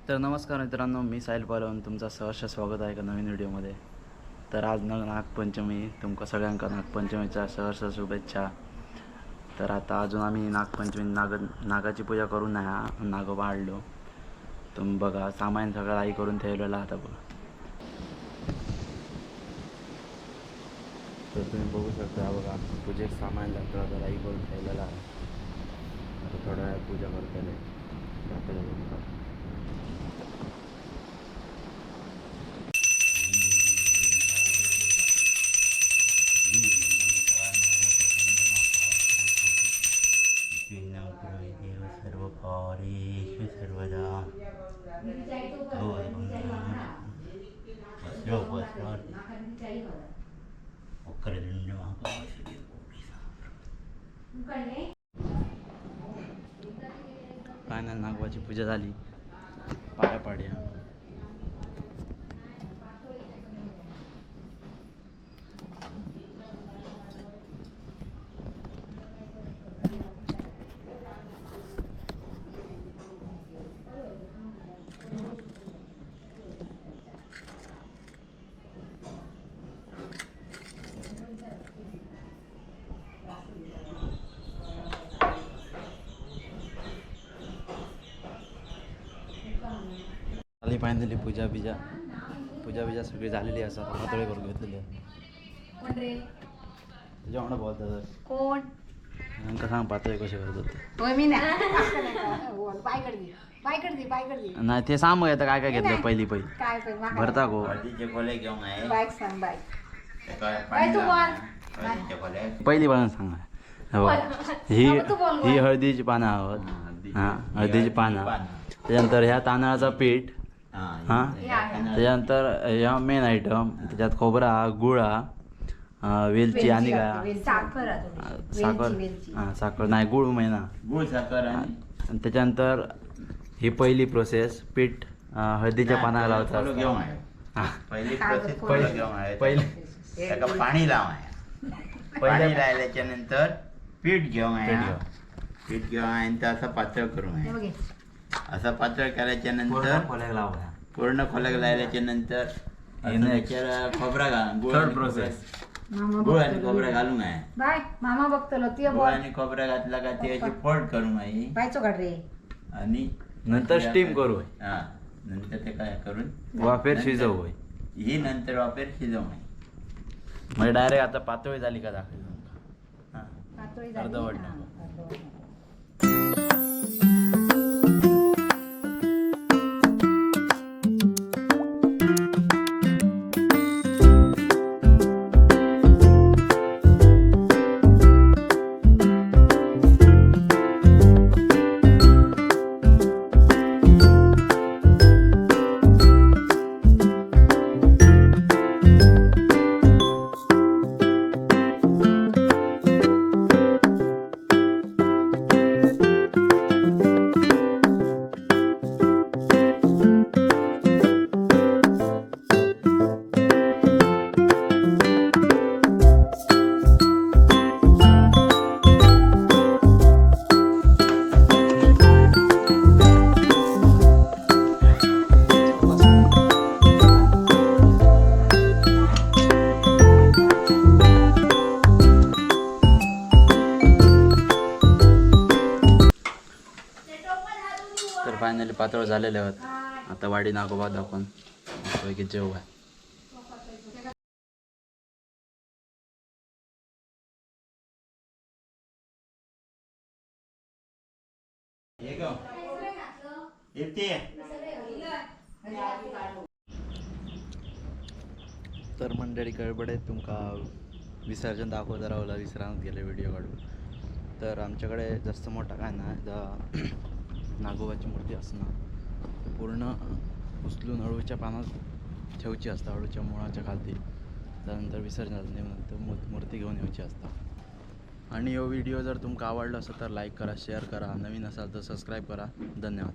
तर नमस्कार मित्रांनो, मी साहिल पालवन तुमचं सहर्ष स्वागत आहे का नवीन व्हिडिओमध्ये. तर आज नागपंचमी, तुमका सगळ्यांका नागपंचमीच्या सहर्ष शुभेच्छा. तर आता अजून आम्ही नागपंचमी नागाची पूजा करून नाही, नागोबा आणलो. तुम्ही बघा, सामान सगळं आई करून ठेवलेलं आता बघा. तर तुम्ही बघू शकता बघा, पूजेक सामान लागतं तर आई करून ठेवलेलं आहे. आता थोड्या वेळ पूजा करतले. सर्व कार्येषु सर्वदा वक्रतुंड महाकाय. फायनल नागवाची पूजा झाली, पाया पाड्या. झाली फायनली पूजा बिजा सगळी झालेली असं पातळी करून घेतलेली आहे. तुझ्या म्हणा बोलतात कोण नंतर सांग पातळी कशी करतात. मी नाही ते सांग येतं काय काय घेतलं पहिली काय भरता गो पहिली पण सांगा. हो, ही हळदीची पानं आहोत. हां, हळदीची पानं. त्याच्यानंतर ह्या तांदळाचं पीठ. हां, त्याच्यानंतर ह्या मेन आयटम. त्याच्यात खोबरा, गुळा, वेलची आणि काय साखर. हां, साखर नाही, गुळ मेन. गुळ साखर. आणि त्याच्यानंतर ही पहिली प्रोसेस, पीठ हळदीच्या पानाला लावतात. पहिली प्रोसेस पहिले पाणी लावाय. पाणी लावल्याच्या नंतर पीठ घेऊन पीठ घेऊन असं पातळ करून असं पातळ केल्याच्या नंतर पूर्ण खोल्याक लावल्याच्या नंतर खोबरा थर्ड प्रोसेस गुळ आणि खोबरा घालून आहे. मामा बघतलो गुळ आणि खोबरा घातला का ते अशी फोल्ड करून आहे आणि नंतर स्टीम करू. हा, नंतर ते काय करून वाफेर शिजवू. ही नंतर वाफेर शिजवू आहे. म्हणजे डायरेक्ट आता पातळी झाली का दाखवली. अर्धवट नको. तर फायनली पातळ झालेले आहेत. आता वाडी नागोबा दाखवून पैकी जेव आहे. तर मंडळी गडबड आहे, तुमका विसर्जन दाखवता राहला विसरात गेले व्हिडिओ काढून. तर आमच्याकडे जास्त मोठा काय नाही, नागोबाची मूर्ती असणार पूर्ण उचलून अळूच्या पानात ठेवची असतात, अळूच्या मुळाच्या खालती. त्यानंतर विसर्जनानंतर मूर्ती घेऊन यायची असतात. आणि हा व्हिडिओ जर तुमका आवडला असेल तर लाईक करा, शेअर करा, नवीन असाल तर सबस्क्राईब करा. धन्यवाद.